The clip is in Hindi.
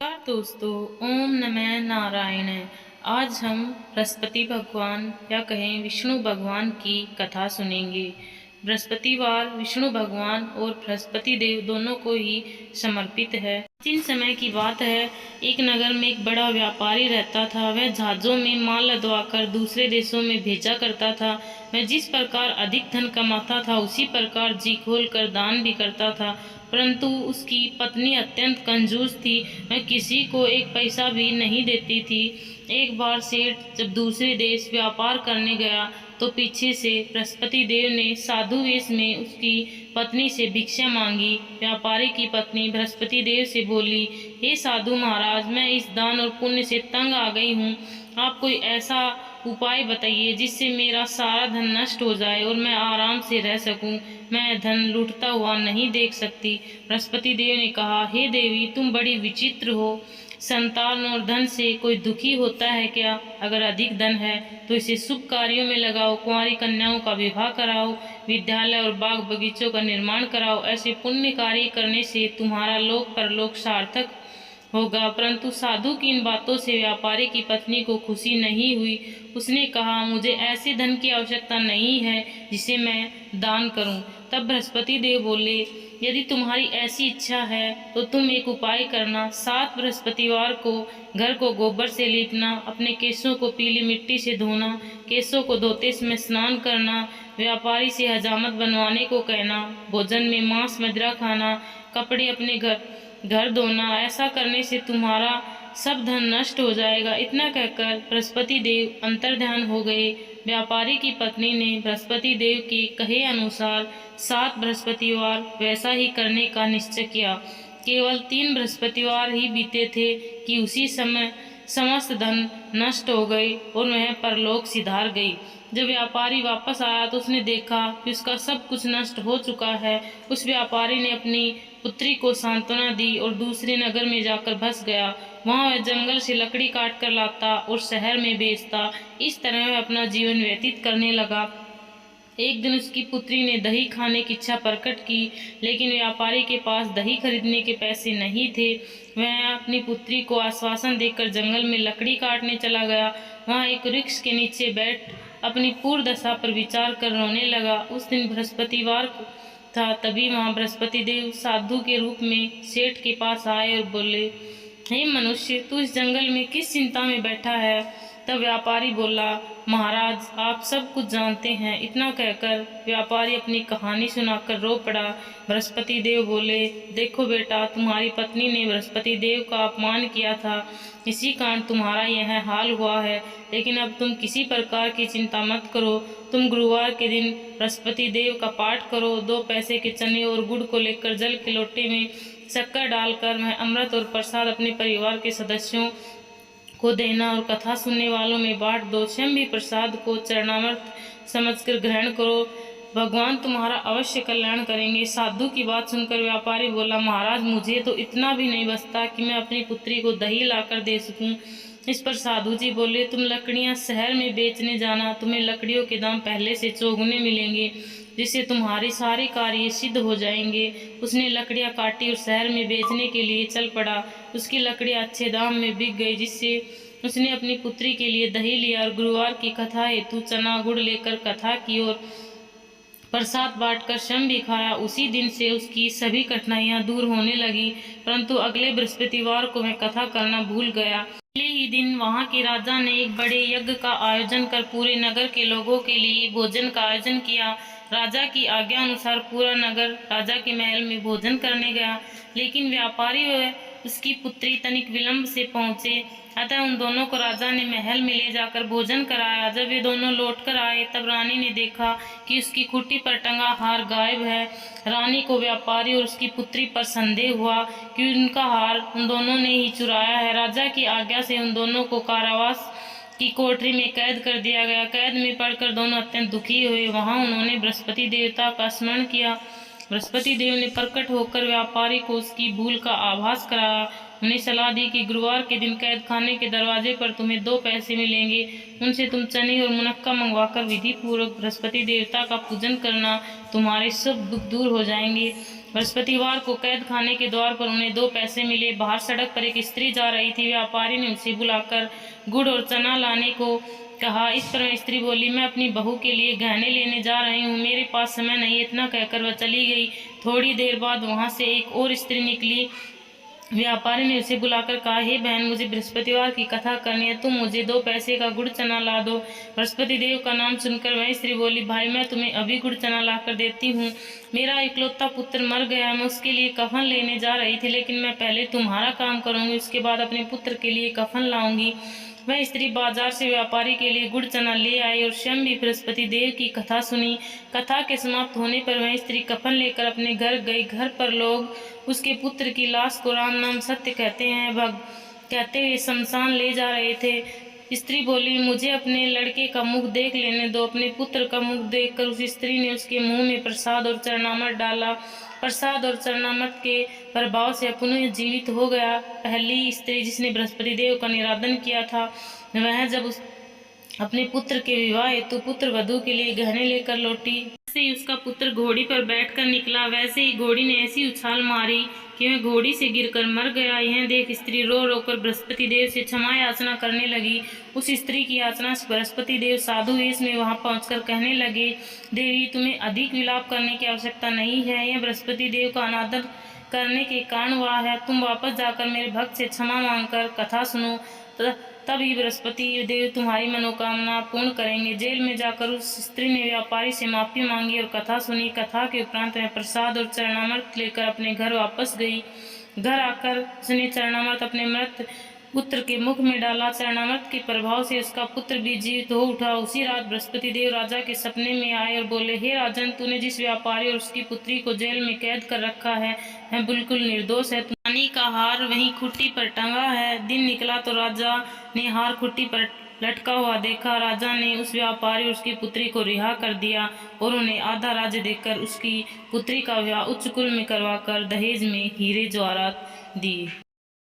नमस्कार दोस्तों, ओम नमः नारायण। आज हम बृहस्पति भगवान या कहें विष्णु भगवान की कथा सुनेंगे। बृहस्पतिवार विष्णु भगवान और बृहस्पति देव दोनों को ही समर्पित है। प्राचीन समय की बात है, एक नगर में एक बड़ा व्यापारी रहता था। वह जहाजों में माल लदवाकर दूसरे देशों में भेजा करता था। वह जिस प्रकार अधिक धन कमाता था उसी प्रकार जी खोल कर दान भी करता था, परंतु उसकी पत्नी अत्यंत कंजूस थी। वह किसी को एक पैसा भी नहीं देती थी। एक बार सेठ जब दूसरे देश व्यापार करने गया तो पीछे से बृहस्पति देव ने साधु वेश में उसकी पत्नी से भिक्षा मांगी। व्यापारी की पत्नी बृहस्पति देव से बोली, हे साधु महाराज, मैं इस दान और पुण्य से तंग आ गई हूँ। आप कोई ऐसा उपाय बताइए जिससे मेरा सारा धन नष्ट हो जाए और मैं आराम से रह सकूं। मैं धन लूटता हुआ नहीं देख सकती। बृहस्पति देव ने कहा, हे देवी, तुम बड़ी विचित्र हो। संतान और धन से कोई दुखी होता है क्या? अगर अधिक धन है तो इसे शुभ कार्यों में लगाओ, कुंवारी कन्याओं का विवाह कराओ, विद्यालय और बाग बगीचों का निर्माण कराओ। ऐसे पुण्य कार्य करने से तुम्हारा लोक परलोक सार्थक होगा। परंतु साधु की इन बातों से व्यापारी की पत्नी को खुशी नहीं हुई। उसने कहा, मुझे ऐसे धन की आवश्यकता नहीं है जिसे मैं दान करूं। तब बृहस्पति देव बोले, यदि तुम्हारी ऐसी इच्छा है तो तुम एक उपाय करना। 7 बृहस्पतिवार को घर को गोबर से लीपना, अपने केशों को पीली मिट्टी से धोना, केशों को धोते समय स्नान करना, व्यापारी से हजामत बनवाने को कहना, भोजन में मांस मदिरा खाना, कपड़े अपने घर धोना। ऐसा करने से तुम्हारा सब धन नष्ट हो जाएगा। इतना कहकर बृहस्पति देव अंतर्ध्यान हो गए। व्यापारी की पत्नी ने बृहस्पति देव के कहे अनुसार 7 बृहस्पतिवार वैसा ही करने का निश्चय किया। केवल 3 बृहस्पतिवार ही बीते थे कि उसी समय समस्त धन नष्ट हो गए और वह परलोक सिधार गई। जब व्यापारी वापस आया तो उसने देखा कि उसका सब कुछ नष्ट हो चुका है। उस व्यापारी ने अपनी पुत्री को सांत्वना दी और दूसरे नगर में जाकर बस गया। वहां वह जंगल से लकड़ी काट कर लाता और शहर में बेचता। इस तरह वह अपना जीवन व्यतीत करने लगा। एक दिन उसकी पुत्री ने दही खाने की इच्छा प्रकट की, लेकिन व्यापारी के पास दही खरीदने के पैसे नहीं थे। वह अपनी पुत्री को आश्वासन देकर जंगल में लकड़ी काटने चला गया। वहां एक वृक्ष के नीचे बैठ अपनी पूर्व दशा पर विचार कर रोने लगा। उस दिन बृहस्पतिवार था। तभी वहां बृहस्पति देव साधु के रूप में सेठ के पास आए और बोले, हे मनुष्य, तू इस जंगल में किस चिंता में बैठा है? तब व्यापारी बोला, महाराज, आप सब कुछ जानते हैं। इतना कहकर व्यापारी अपनी कहानी सुनाकर रो पड़ा। बृहस्पति देव बोले, देखो बेटा, तुम्हारी पत्नी ने बृहस्पति देव का अपमान किया था, इसी कारण तुम्हारा यह हाल हुआ है। लेकिन अब तुम किसी प्रकार की चिंता मत करो। तुम गुरुवार के दिन बृहस्पति देव का पाठ करो। 2 पैसे के चने और गुड़ को लेकर जल के लोटे में शक्कर डालकर वह अमृत और प्रसाद अपने परिवार के सदस्यों को देना और कथा सुनने वालों में बांट दो। स्वयं भी प्रसाद को चरणामृत समझकर ग्रहण करो। भगवान तुम्हारा अवश्य कल्याण करेंगे। साधु की बात सुनकर व्यापारी बोला, महाराज, मुझे तो इतना भी नहीं बचता कि मैं अपनी पुत्री को दही लाकर दे सकूं। इस पर साधु जी बोले, तुम लकड़ियां शहर में बेचने जाना, तुम्हें लकड़ियों के दाम पहले से चौगुने मिलेंगे, जिससे तुम्हारे सारे कार्य सिद्ध हो जाएंगे। उसने लकड़ियां काटी और शहर में बेचने के लिए चल पड़ा। उसकी लकड़ियां अच्छे दाम में बिक गई, जिससे उसने अपनी पुत्री के लिए दही लिया और गुरुवार की कथा हेतु चना गुड़ लेकर कथा की और प्रसाद बांटकर स्वयं भी खाया। उसी दिन से उसकी सभी कठिनाइयां दूर होने लगी। परंतु अगले बृहस्पतिवार को वह कथा करना भूल गया। अगले ही दिन वहां के राजा ने एक बड़े यज्ञ का आयोजन कर पूरे नगर के लोगों के लिए भोजन का आयोजन किया। राजा की आज्ञा अनुसार पूरा नगर राजा के महल में भोजन करने गया, लेकिन व्यापारी व उसकी पुत्री तनिक विलंब से पहुंचे। अतः उन दोनों को राजा ने महल में ले जाकर भोजन कराया। जब वे दोनों लौटकर आए तब रानी ने देखा कि उसकी खूंटी पर टंगा हार गायब है। रानी को व्यापारी और उसकी पुत्री पर संदेह हुआ कि उनका हार उन दोनों ने ही चुराया है। राजा की आज्ञा से उन दोनों को कारावास की कोठरी में कैद कर दिया गया। कैद में पड़कर दोनों अत्यंत दुखी हुए। वहां उन्होंने बृहस्पति देवता का स्मरण किया। बृहस्पति देव ने प्रकट होकर व्यापारी को उसकी भूल का आभास कराया। उन्हें सलाह दी कि गुरुवार के दिन कैद खाने के दरवाजे पर तुम्हें 2 पैसे मिलेंगे, उनसे तुम चने और मुनक्का मंगवाकर विधि पूर्वक बृहस्पति देवता का पूजन करना, तुम्हारे सब दुख दूर हो जाएंगे। बृहस्पतिवार को कैद खाने के द्वार पर उन्हें 2 पैसे मिले। बाहर सड़क पर एक स्त्री जा रही थी। व्यापारी ने उसे बुलाकर गुड़ और चना लाने को कहा। इस पर वह स्त्री बोली, मैं अपनी बहू के लिए गहने लेने जा रही हूँ, मेरे पास समय नहीं। इतना कहकर वह चली गई। थोड़ी देर बाद वहाँ से एक और स्त्री निकली। व्यापारी ने उसे बुलाकर कहा, हे बहन, मुझे बृहस्पतिवार की कथा करनी है, तुम मुझे 2 पैसे का गुड़ चना ला दो। बृहस्पति देव का नाम सुनकर वह स्त्री बोली, भाई, मैं तुम्हें अभी गुड़ चना लाकर देती हूँ। मेरा इकलौता पुत्र मर गया, मैं उसके लिए कफन लेने जा रही थी, लेकिन मैं पहले तुम्हारा काम करूँगी, उसके बाद अपने पुत्र के लिए कफन लाऊंगी। वह स्त्री बाजार से व्यापारी के लिए गुड़ चना ले आई और स्वयं भी बृहस्पति देव की कथा सुनी। कथा के समाप्त होने पर वह स्त्री कफन लेकर अपने घर गई। घर पर लोग उसके पुत्र की लाश को राम नाम सत्य कहते हुए शमशान ले जा रहे थे। स्त्री बोली, मुझे अपने लड़के का मुख देख लेने दो। अपने पुत्र का मुख देखकर उस स्त्री ने उसके मुंह में प्रसाद और चरणामृत डाला। प्रसाद और चरणामृत के प्रभाव से पुनः जीवित हो गया। पहली स्त्री जिसने बृहस्पति देव का निरादन किया था, वह जब अपने पुत्र के विवाह हेतु पुत्र वधू के लिए गहने लेकर लौटी, वैसे ही उसका पुत्र घोड़ी पर बैठकर निकला। वैसे ही घोड़ी ने ऐसी उछाल मारी कि वह घोड़ी से गिरकर मर गया। यह देख स्त्री रो रो कर बृहस्पति देव से क्षमा याचना करने लगी। उस स्त्री की याचना से बृहस्पति देव साधु वेश में वहां पहुंचकर कहने लगे, देवी, तुम्हें अधिक विलाप करने की आवश्यकता नहीं है। यह बृहस्पति देव का अनादर करने के कारण हुआ है। तुम वापस जाकर मेरे भक्त से क्षमा मांगकर कथा सुनो, तभी बृहस्पति देव तुम्हारी मनोकामना पूर्ण करेंगे। जेल में जाकर उस स्त्री ने व्यापारी से माफी मांगी और कथा सुनी। कथा के उपरांत वह प्रसाद और चरणामृत लेकर अपने घर वापस गई। घर आकर उसने चरणामृत अपने मृत पुत्र के मुख में डाला। चरणामृत के प्रभाव से उसका पुत्र भी जीवित हो उठा। उसी रात बृहस्पति देव राजा के सपने में आए और बोले, हे राजन, तूने जिस व्यापारी और उसकी पुत्री को जेल में कैद कर रखा है, वह बिल्कुल निर्दोष है। रानी का हार वहीं खुट्टी पर टंगा है। दिन निकला तो राजा ने हार खुट्टी पर लटका हुआ देखा। राजा ने उस व्यापारी और उसकी पुत्री को रिहा कर दिया और उन्हें आधा राज्य देकर उसकी पुत्री का विवाह उच्च कुल में करवाकर दहेज में हीरे जवाहरात दिए।